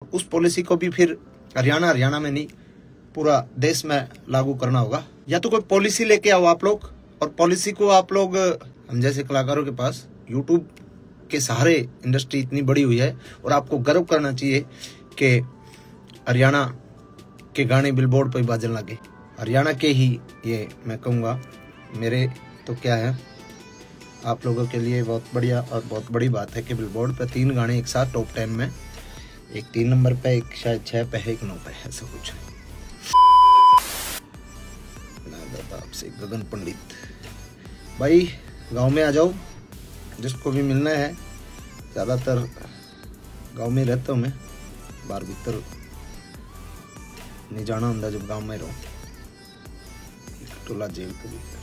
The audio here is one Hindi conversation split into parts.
उस पॉलिसी को भी फिर हरियाणा में नहीं पूरा देश में लागू करना होगा। या तो कोई पॉलिसी लेके आओ आप लोग, और पॉलिसी को आप लोग, हम जैसे कलाकारों के पास यूट्यूब के सहारे इंडस्ट्री इतनी बड़ी हुई है और आपको गर्व करना चाहिए कि हरियाणा के गाने बिलबोर्ड पर बाजन लगे। हरियाणा के ही ये मैं कहूँगा, मेरे तो क्या है, आप लोगों के लिए बहुत बढ़िया और बहुत बड़ी बात है कि बिलबोर्ड पे 3 गाने एक साथ टॉप 10 में, एक 3 नंबर पे, एक शायद 6 पे है, एक 9 पे है, ऐसा कुछ है। आपसे गगन पंडित भाई, गांव में आ जाओ, जिसको भी मिलना है। ज़्यादातर गांव में रहता हूँ मैं, बाहर भीतर नहीं जाना होता जब गांव में रहो। टोला जेल के भीतर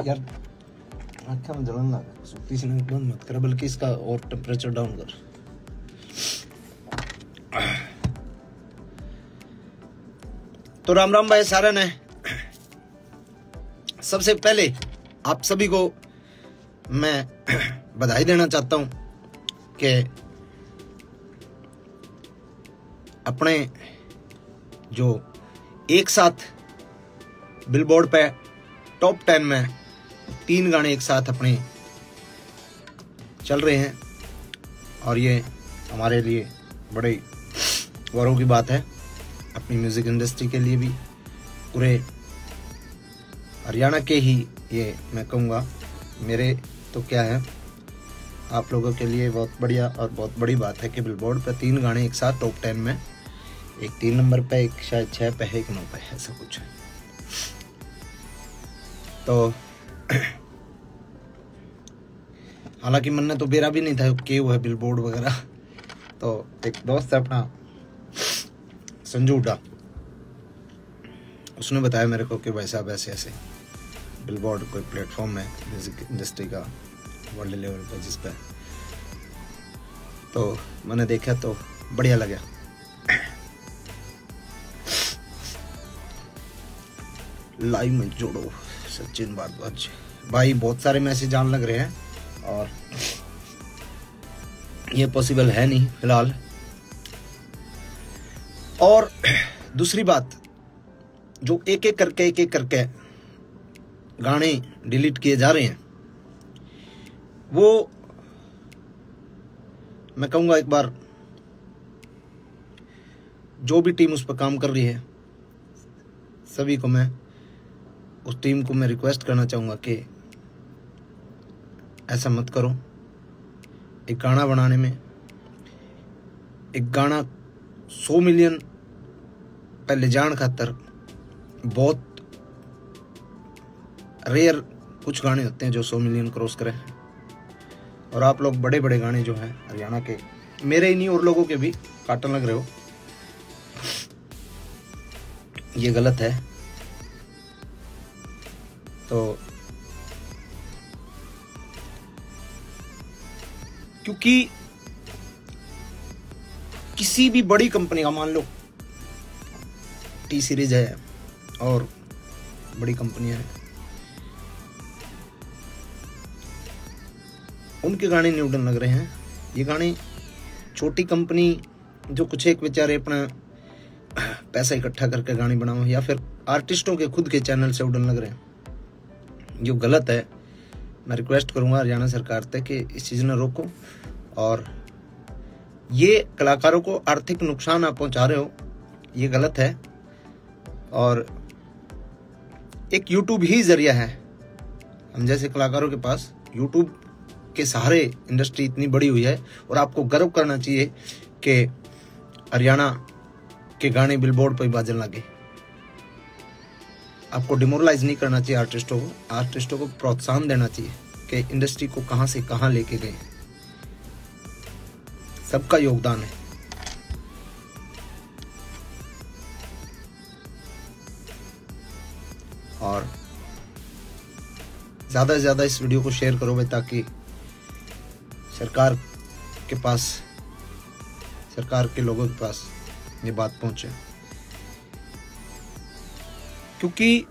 यार आँखें में जलन लगा, सूती से नहीं, बंद मत कर, बल्कि इसका और टेम्परेचर डाउन कर। तो राम राम भाई सारे ने। सबसे पहले आप सभी को मैं बधाई देना चाहता हूं कि अपने जो एक साथ बिलबोर्ड पे टॉप 10 में 3 गाने एक साथ अपने चल रहे हैं, और ये हमारे लिए बड़े गौरव की बात है, अपनी म्यूजिक इंडस्ट्री के लिए भी, पूरे हरियाणा के ही ये मैं कहूँगा, मेरे तो क्या है, आप लोगों के लिए बहुत बढ़िया और बहुत बड़ी बात है कि बिलबोर्ड पे 3 गाने एक साथ टॉप 10 में, एक 3 नंबर पे, एक शायद 6 पे है, एक 9 पे है, ऐसा कुछ है। तो हालांकि मन ने तो बेरा भी नहीं था कि वो है बिलबोर्ड वगैरह। तो एक दोस्त है अपना संजू हुड्डा, उसने बताया मेरे को कि भाई साहब ऐसे ऐसे बिलबोर्ड कोई प्लेटफॉर्म है म्यूजिक इंडस्ट्री का वर्ल्ड लेवल पे, जिस पे तो मैंने देखा तो बढ़िया लगा। लाइव में जोड़ो सचिन भारद्वाज भाई, बहुत सारे मैसेज आने लग रहे हैं और ये पॉसिबल है नहीं फिलहाल। और दूसरी बात, जो एक एक करके गाने डिलीट किए जा रहे हैं, वो मैं कहूंगा एक बार जो भी टीम उस पर काम कर रही है, सभी को मैं, उस टीम को मैं रिक्वेस्ट करना चाहूँगा कि ऐसा मत करो। एक गाना बनाने में, एक गाना 100 मिलियन पहले जान खातर बहुत रेयर कुछ गाने होते हैं जो 100 मिलियन क्रॉस करें, और आप लोग बड़े बड़े गाने जो हैं हरियाणा के, मेरे ही नहीं और लोगों के भी काटने लग रहे हो, ये गलत है। तो क्योंकि किसी भी बड़ी कंपनी का, मान लो टी सीरीज है और बड़ी कंपनियां हैं, उनके गाने नहीं उड़न लग रहे हैं। ये गाने छोटी कंपनी जो कुछ एक बेचारे अपना पैसा इकट्ठा करके गाने बनाओ, या फिर आर्टिस्टों के खुद के चैनल से उड़न लग रहे हैं, जो गलत है। मैं रिक्वेस्ट करूंगा हरियाणा सरकार से कि इस चीज़ ने रोको, और ये कलाकारों को आर्थिक नुकसान आप पहुंचा रहे हो, ये गलत है। और एक यूट्यूब ही जरिया है, हम जैसे कलाकारों के पास यूट्यूब के सहारे इंडस्ट्री इतनी बड़ी हुई है, और आपको गर्व करना चाहिए कि हरियाणा के गाने बिलबोर्ड पर बाजन लगे। आपको डिमोरलाइज नहीं करना चाहिए आर्टिस्टों को प्रोत्साहन देना चाहिए कि इंडस्ट्री को कहां से कहां लेके गए। सबका योगदान है। और ज्यादा से ज्यादा इस वीडियो को शेयर करो भाई, ताकि सरकार के पास, सरकार के लोगों के पास ये बात पहुंचे। क्योंकि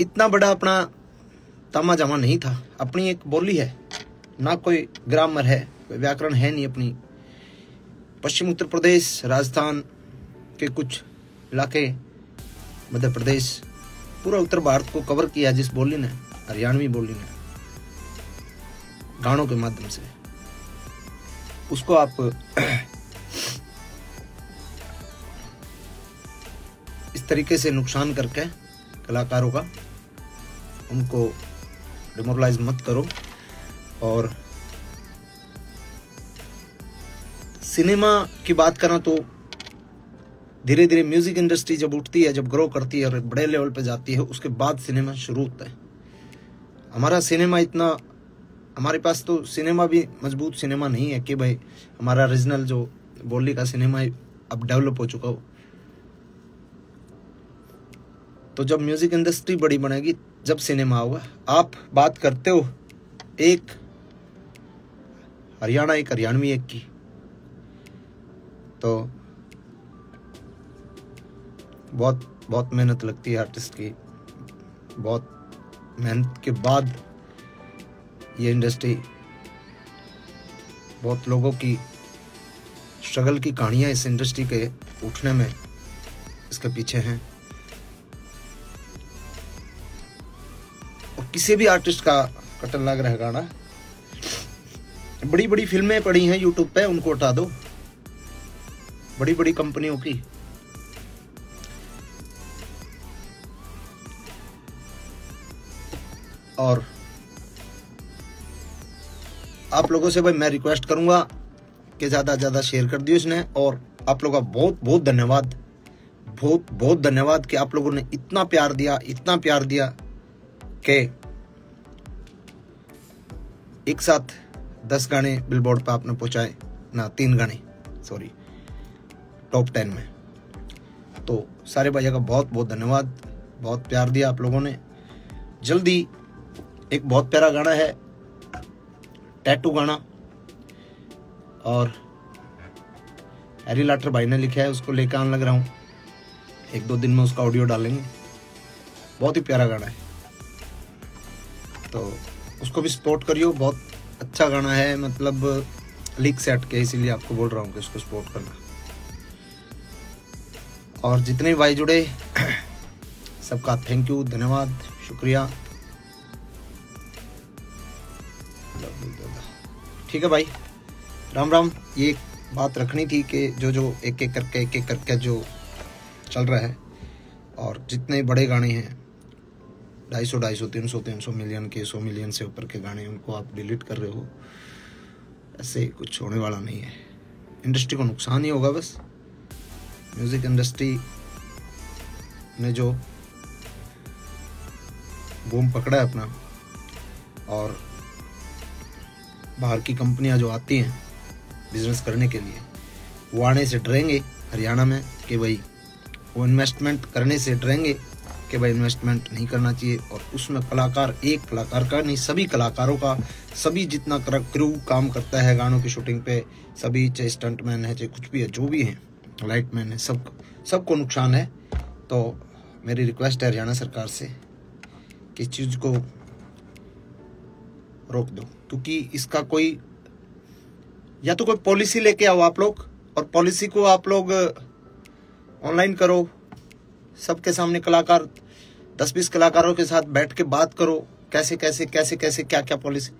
इतना बड़ा अपना तामा जामा नहीं था। अपनी एक बोली है, ना कोई ग्रामर है, कोई व्याकरण है नहीं अपनी। पश्चिम उत्तर प्रदेश, राजस्थान के कुछ इलाके, मध्य प्रदेश, पूरा उत्तर भारत को कवर किया जिस बोली ने, हरियाणवी बोली ने, गानों के माध्यम से। उसको आप इस तरीके से नुकसान करके कलाकारों का, उनको डिमोरलाइज मत करो। और सिनेमा की बात करें तो धीरे धीरे म्यूजिक इंडस्ट्री जब उठती है, जब ग्रो करती है और एक बड़े लेवल पे जाती है, उसके बाद सिनेमा शुरू होता है। हमारा सिनेमा इतना, हमारे पास तो सिनेमा भी मजबूत सिनेमा नहीं है कि भाई हमारा रीजनल जो बोली का सिनेमा अब डेवलप हो चुका हो। तो जब म्यूजिक इंडस्ट्री बड़ी बनेगी, जब सिनेमा होगा। आप बात करते हो एक हरियाणा, एक हरियाणवी एक की, तो बहुत मेहनत लगती है आर्टिस्ट की। बहुत मेहनत के बाद ये इंडस्ट्री, बहुत लोगों की स्ट्रगल की कहानियां इस इंडस्ट्री के उठने में इसके पीछे हैं। और किसी भी आर्टिस्ट का कटन लग रहा है गाना, बड़ी बड़ी फिल्में पड़ी हैं यूट्यूब पे, उनको हटा दो, बड़ी बड़ी कंपनियों की। और आप लोगों से भाई मैं रिक्वेस्ट करूंगा कि ज्यादा ज्यादा शेयर कर दियो इसने। और आप लोगों का बहुत बहुत धन्यवाद, बहुत बहुत धन्यवाद कि आप लोगों ने इतना प्यार दिया, इतना प्यार दिया कि एक साथ 10 गाने बिलबोर्ड पे आपने पहुंचाए ना, 3 गाने सॉरी टॉप 10 में। तो सारे भाइयों का बहुत बहुत धन्यवाद, बहुत प्यार दिया आप लोगों ने। जल्दी एक बहुत प्यारा गाना है, टैटू गाना, और हैरी लाटर भाई ने लिखा है, उसको लेकर आने लग रहा हूँ। 1-2 दिन में उसका ऑडियो डालेंगे। बहुत ही प्यारा गाना है, तो उसको भी सपोर्ट करियो। बहुत अच्छा गाना है, मतलब लीक से हट के, इसीलिए आपको बोल रहा हूँ कि उसको सपोर्ट करना। और जितने भाई जुड़े सबका थैंक यू, धन्यवाद, शुक्रिया। ठीक है भाई, राम राम। ये एक बात रखनी थी कि जो एक एक करके जो चल रहा है, और जितने बड़े गाने हैं 250, 300 मिलियन के, 100 मिलियन से ऊपर के गाने, उनको आप डिलीट कर रहे हो, ऐसे कुछ होने वाला नहीं है। इंडस्ट्री को नुकसान ही होगा बस। म्यूजिक इंडस्ट्री ने जो बूम पकड़ा है अपना, और बाहर की कंपनियां जो आती हैं बिजनेस करने के लिए, वो आने से डरेंगे हरियाणा में कि भाई, वो इन्वेस्टमेंट करने से डरेंगे कि भाई इन्वेस्टमेंट नहीं करना चाहिए। और उसमें कलाकार, एक कलाकार का नहीं, सभी कलाकारों का, सभी जितना क्रू काम करता है गानों की शूटिंग पे, सभी, चाहे स्टंटमैन है, चाहे कुछ भी है, जो भी है, लाइटमैन है, सबको नुकसान है। तो मेरी रिक्वेस्ट है हरियाणा सरकार से कि इस चीज़ को रोक दो, क्योंकि इसका कोई, या तो कोई पॉलिसी लेके आओ आप लोग, और पॉलिसी को आप लोग ऑनलाइन करो, सबके सामने कलाकार 10-20 कलाकारों के साथ बैठ के बात करो, कैसे कैसे कैसे कैसे क्या क्या पॉलिसी,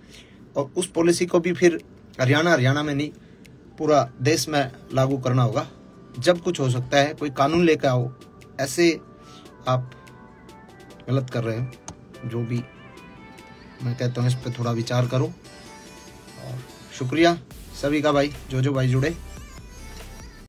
और उस पॉलिसी को भी फिर हरियाणा में नहीं, पूरा देश में लागू करना होगा। जब कुछ हो सकता है, कोई कानून लेकर आओ। ऐसे आप गलत कर रहे हो। जो भी मैं कहता हूँ, इस पर थोड़ा विचार करो। और शुक्रिया सभी का भाई, जो भाई जुड़े।